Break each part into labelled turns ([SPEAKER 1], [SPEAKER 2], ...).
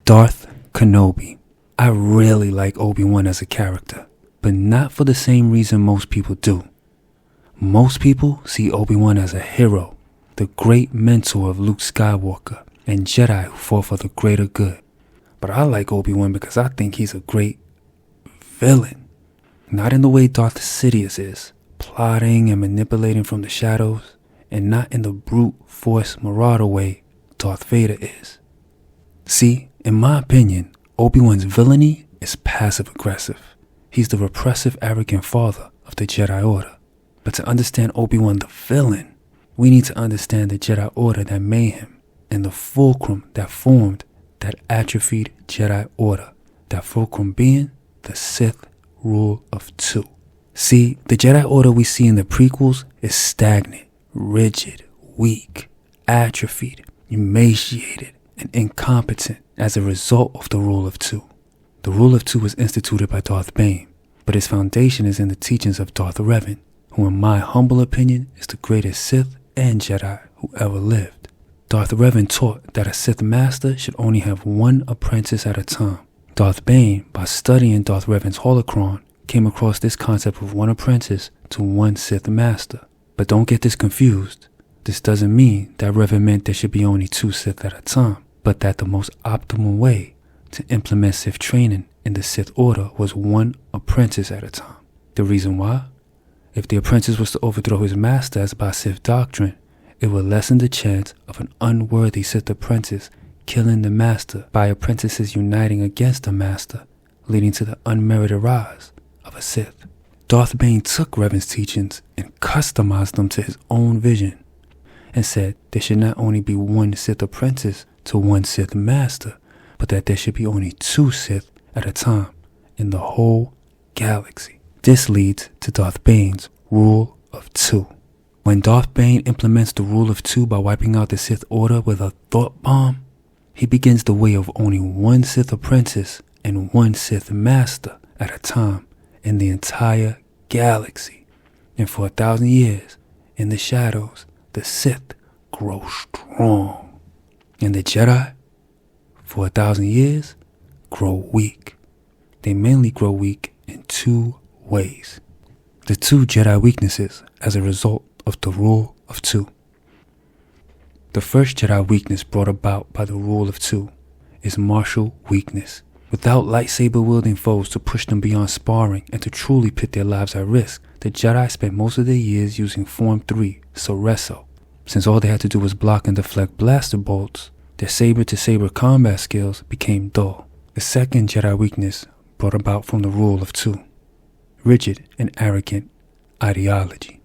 [SPEAKER 1] Darth Kenobi. I really like Obi Wan as a character, but not for the same reason most people do. Most people see Obi Wan as a hero, the great mentor of Luke Skywalker, and Jedi who fought for the greater good. But I like Obi Wan because I think he's a great villain. Not in the way Darth Sidious is, plotting and manipulating from the shadows, and not in the brute force marauder way Darth Vader is. See, in my opinion, Obi-Wan's villainy is passive-aggressive. He's the repressive, arrogant father of the Jedi Order. But to understand Obi-Wan the villain, we need to understand the Jedi Order that made him, and the fulcrum that formed that atrophied Jedi Order, that fulcrum being the Sith Rule of Two. See, the Jedi Order we see in the prequels is stagnant, rigid, weak, atrophied, emaciated, and incompetent as a result of the Rule of Two. The Rule of Two was instituted by Darth Bane, but its foundation is in the teachings of Darth Revan, who in my humble opinion is the greatest Sith and Jedi who ever lived. Darth Revan taught that a Sith master should only have one apprentice at a time. Darth Bane, by studying Darth Revan's holocron, came across this concept of one apprentice to one Sith master. But don't get this confused. This doesn't mean that Revan meant there should be only two Sith at a time, but that the most optimal way to implement Sith training in the Sith Order was one apprentice at a time. The reason why? If the apprentice was to overthrow his master as by Sith doctrine, it would lessen the chance of an unworthy Sith apprentice killing the master by apprentices uniting against the master, leading to the unmerited rise of a Sith. Darth Bane took Revan's teachings and customized them to his own vision, and said there should not only be one Sith apprentice to one Sith master, but that there should be only two Sith at a time in the whole galaxy. This leads to Darth Bane's Rule of Two. When Darth Bane implements the Rule of Two by wiping out the Sith Order with a thought bomb, he begins the way of only one Sith apprentice and one Sith master at a time in the entire galaxy. And for 1,000 years, in the shadows, the Sith grow strong. And the Jedi, for 1,000 years, grow weak. They mainly grow weak in two ways. The two Jedi weaknesses as a result of the Rule of Two. The first Jedi weakness brought about by the Rule of Two is martial weakness. Without lightsaber-wielding foes to push them beyond sparring and to truly put their lives at risk, the Jedi spent most of their years using Form 3, Soreso. Since all they had to do was block and deflect blaster bolts, their saber-to-saber combat skills became dull. The second Jedi weakness brought about from the Rule of Two: rigid and arrogant ideology.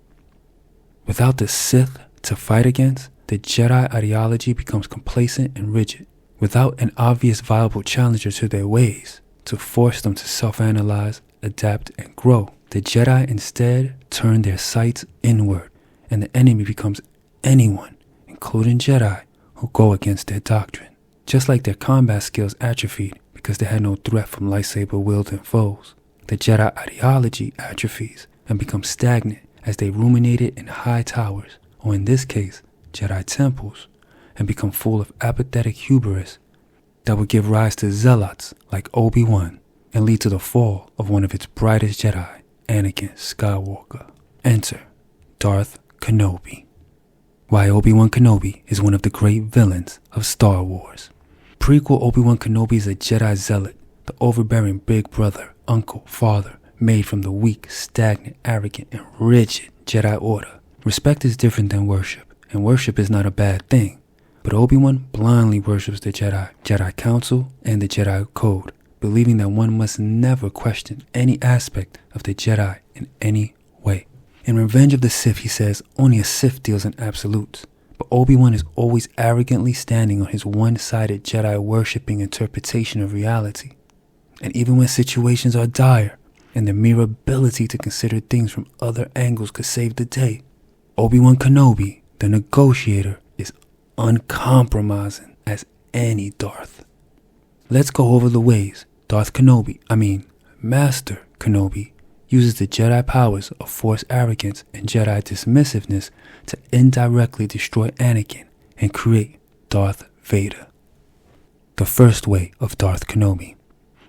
[SPEAKER 1] Without the Sith to fight against, the Jedi ideology becomes complacent and rigid. Without an obvious viable challenger to their ways to force them to self-analyze, adapt, and grow, the Jedi instead turn their sights inward, and the enemy becomes anyone, including Jedi, who go against their doctrine. Just like their combat skills atrophied because they had no threat from lightsaber-wielding foes, the Jedi ideology atrophies and becomes stagnant as they ruminate it in high towers, or in this case, Jedi temples, and become full of apathetic hubris that would give rise to zealots like Obi Wan and lead to the fall of one of its brightest Jedi, Anakin Skywalker. Enter Darth Kenobi. Why Obi Wan Kenobi is one of the great villains of Star Wars. Prequel Obi Wan Kenobi is a Jedi zealot, the overbearing big brother, uncle, father, made from the weak, stagnant, arrogant, and rigid Jedi Order. Respect is different than worship, and worship is not a bad thing. But Obi-Wan blindly worships the Jedi, Jedi Council, and the Jedi Code, believing that one must never question any aspect of the Jedi in any way. In Revenge of the Sith, he says only a Sith deals in absolutes, but Obi-Wan is always arrogantly standing on his one-sided Jedi-worshipping interpretation of reality. And even when situations are dire, and the mere ability to consider things from other angles could save the day, Obi-Wan Kenobi, the negotiator, is uncompromising as any Darth. Let's go over the ways Master Kenobi, uses the Jedi powers of Force arrogance and Jedi dismissiveness to indirectly destroy Anakin and create Darth Vader. The first way of Darth Kenobi.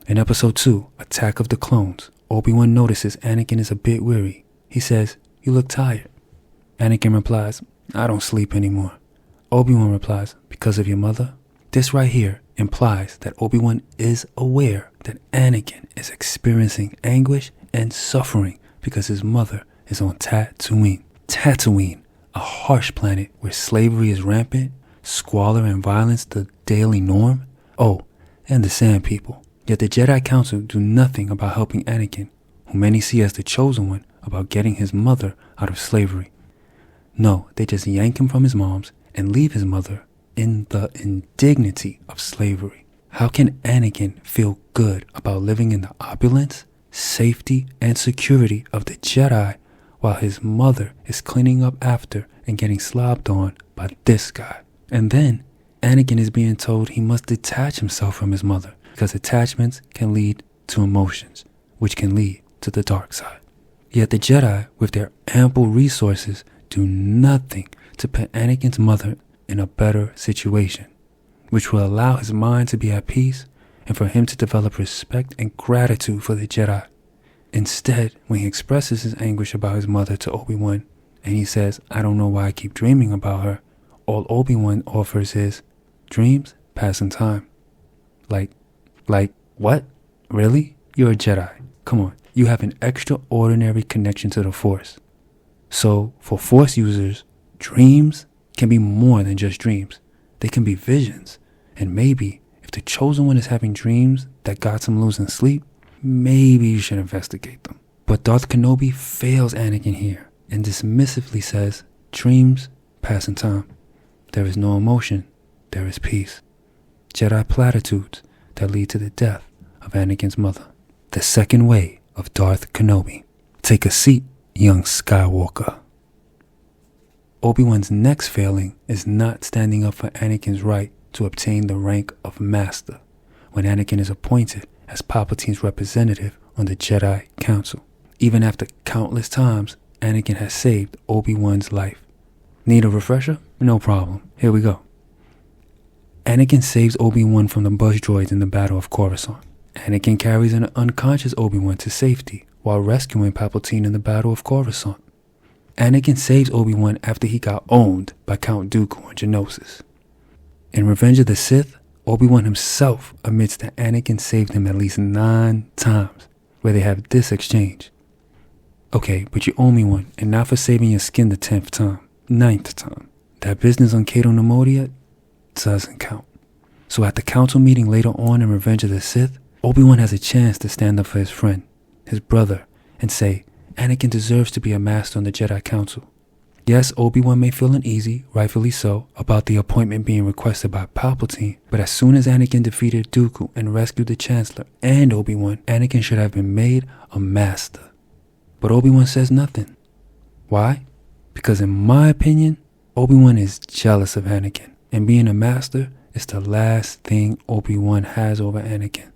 [SPEAKER 1] In Episode 2, Attack of the Clones, Obi-Wan notices Anakin is a bit weary. He says, "You look tired." Anakin replies, "I don't sleep anymore." Obi-Wan replies, "Because of your mother?" This right here implies that Obi-Wan is aware that Anakin is experiencing anguish and suffering because his mother is on Tatooine. Tatooine, a harsh planet where slavery is rampant, squalor and violence the daily norm. Oh, and the Sand People. Yet the Jedi Council do nothing about helping Anakin, who many see as the chosen one, about getting his mother out of slavery. No, they just yank him from his mom's and leave his mother in the indignity of slavery. How can Anakin feel good about living in the opulence, safety, and security of the Jedi while his mother is cleaning up after and getting slobbed on by this guy? And then Anakin is being told he must detach himself from his mother because attachments can lead to emotions, which can lead to the dark side. Yet the Jedi, with their ample resources, do nothing to put Anakin's mother in a better situation, which will allow his mind to be at peace and for him to develop respect and gratitude for the Jedi. Instead, when he expresses his anguish about his mother to Obi-Wan, and he says, "I don't know why I keep dreaming about her," all Obi-Wan offers is, "Dreams pass in time." Like, what? Really? You're a Jedi. Come on, you have an extraordinary connection to the Force. So, for Force users, dreams can be more than just dreams. They can be visions. And maybe, if the chosen one is having dreams that got him losing sleep, maybe you should investigate them. But Darth Kenobi fails Anakin here and dismissively says, "Dreams pass in time. There is no emotion, there is peace." Jedi platitudes that lead to the death of Anakin's mother. The second way of Darth Kenobi. Take a seat, young Skywalker. Obi-Wan's next failing is not standing up for Anakin's right to obtain the rank of Master when Anakin is appointed as Palpatine's representative on the Jedi Council, even after countless times Anakin has saved Obi-Wan's life. Need a refresher? No problem. Here we go. Anakin saves Obi-Wan from the buzz droids in the Battle of Coruscant. Anakin carries an unconscious Obi-Wan to safety while rescuing Palpatine in the Battle of Coruscant. Anakin saves Obi-Wan after he got owned by Count Dooku on Geonosis. In Revenge of the Sith, Obi-Wan himself admits that Anakin saved him at least 9 times, where they have this exchange. "Okay, but you owe me one, and not for saving your skin the 10th time, 9th time. That business on Cato Nemodia doesn't count." So at the council meeting later on in Revenge of the Sith, Obi-Wan has a chance to stand up for his friend, his brother, and say, Anakin deserves to be a master on the Jedi Council. Yes, Obi-Wan may feel uneasy, rightfully so, about the appointment being requested by Palpatine, but as soon as Anakin defeated Dooku and rescued the Chancellor and Obi-Wan, Anakin should have been made a master. But Obi-Wan says nothing. Why? Because in my opinion, Obi-Wan is jealous of Anakin, and being a master is the last thing Obi-Wan has over Anakin.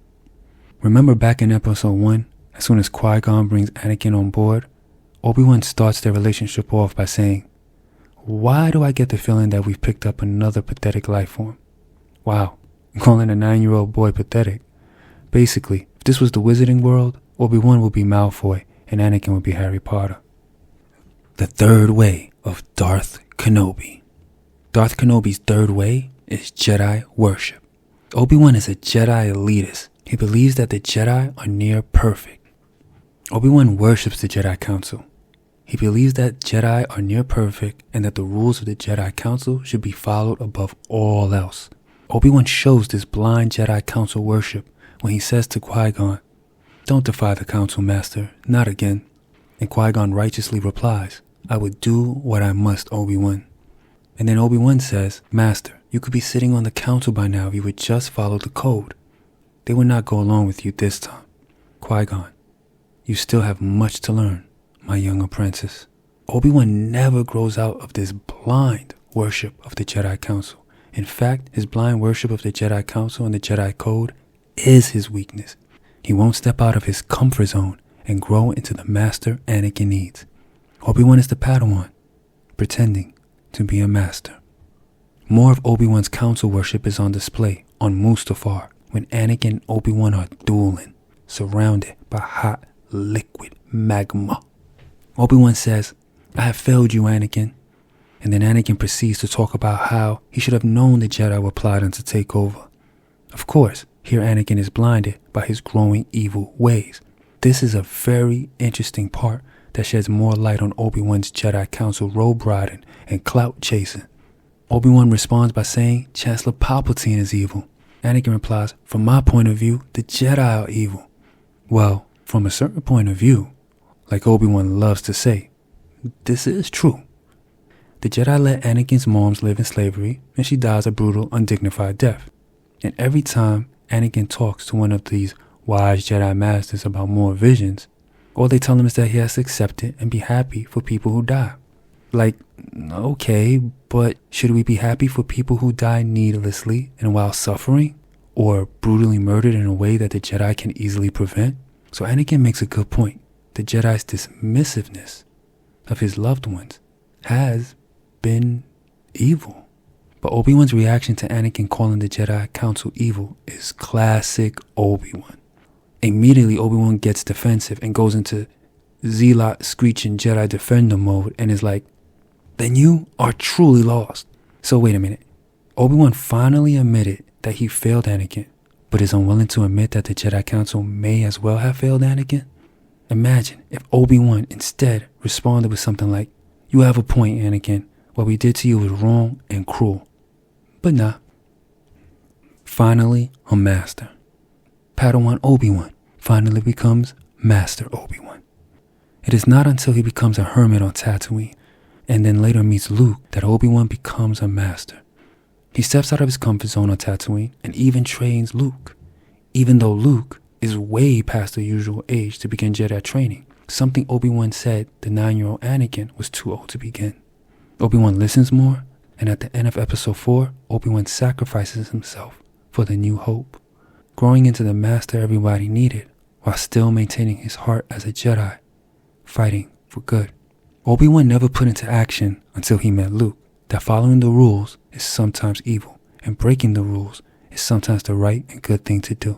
[SPEAKER 1] Remember back in Episode 1, as soon as Qui-Gon brings Anakin on board, Obi-Wan starts their relationship off by saying, "Why do I get the feeling that we've picked up another pathetic life form?" Wow, calling a 9-year-old boy pathetic. Basically, if this was the Wizarding World, Obi-Wan would be Malfoy and Anakin would be Harry Potter. The third way of Darth Kenobi. Darth Kenobi's third way is Jedi worship. Obi-Wan is a Jedi elitist. He believes that the Jedi are near perfect. Obi-Wan worships the Jedi Council. He believes that Jedi are near perfect and that the rules of the Jedi Council should be followed above all else. Obi-Wan shows this blind Jedi Council worship when he says to Qui-Gon, "Don't defy the Council, Master, not again." And Qui-Gon righteously replies, "I would do what I must, Obi-Wan." And then Obi-Wan says, "Master, you could be sitting on the Council by now if you would just follow the code. They would not go along with you this time." Qui-Gon, you still have much to learn, my young apprentice. Obi-Wan never grows out of this blind worship of the Jedi Council. In fact, his blind worship of the Jedi Council and the Jedi Code is his weakness. He won't step out of his comfort zone and grow into the master Anakin needs. Obi-Wan is the Padawan, pretending to be a master. More of Obi-Wan's council worship is on display on Mustafar when Anakin and Obi-Wan are dueling, surrounded by hot liquid magma. Obi-Wan says, "I have failed you, Anakin." And then Anakin proceeds to talk about how he should have known the Jedi were plotting to take over. Of course, here Anakin is blinded by his growing evil ways. This is a very interesting part that sheds more light on Obi-Wan's Jedi Council robe riding and clout chasing. Obi-Wan responds by saying Chancellor Palpatine is evil. Anakin replies, "From my point of view, the Jedi are evil." Well, from a certain point of view, like Obi-Wan loves to say, this is true. The Jedi let Anakin's moms live in slavery, and she dies a brutal, undignified death. And every time Anakin talks to one of these wise Jedi masters about more visions, all they tell him is that he has to accept it and be happy for people who die. Like, okay, but should we be happy for people who die needlessly and while suffering? Or brutally murdered in a way that the Jedi can easily prevent? So Anakin makes a good point. The Jedi's dismissiveness of his loved ones has been evil. But Obi-Wan's reaction to Anakin calling the Jedi Council evil is classic Obi-Wan. Immediately, Obi-Wan gets defensive and goes into Zealot screeching Jedi defender mode and is like, "Then you are truly lost." So wait a minute. Obi-Wan finally admitted that he failed Anakin, but is unwilling to admit that the Jedi Council may as well have failed Anakin? Imagine if Obi-Wan instead responded with something like, "You have a point, Anakin. What we did to you was wrong and cruel." But nah. Finally, a master. Padawan Obi-Wan finally becomes Master Obi-Wan. It is not until he becomes a hermit on Tatooine, and then later meets Luke, that Obi-Wan becomes a master. He steps out of his comfort zone on Tatooine and even trains Luke. Even though Luke is way past the usual age to begin Jedi training, something Obi-Wan said the 9-year-old Anakin was too old to begin. Obi-Wan listens more, and at the end of episode 4, Obi-Wan sacrifices himself for the new hope, growing into the master everybody needed while still maintaining his heart as a Jedi, fighting for good. Obi-Wan never put into action until he met Luke that following the rules is sometimes evil, and breaking the rules is sometimes the right and good thing to do.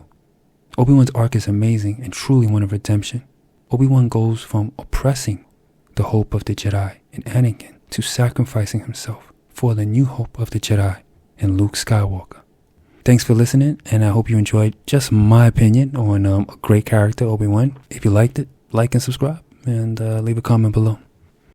[SPEAKER 1] Obi-Wan's arc is amazing and truly one of redemption. Obi-Wan goes from oppressing the hope of the Jedi in Anakin to sacrificing himself for the new hope of the Jedi in Luke Skywalker. Thanks for listening, and I hope you enjoyed just my opinion on a great character, Obi-Wan. If you liked it, like and subscribe, and leave a comment below.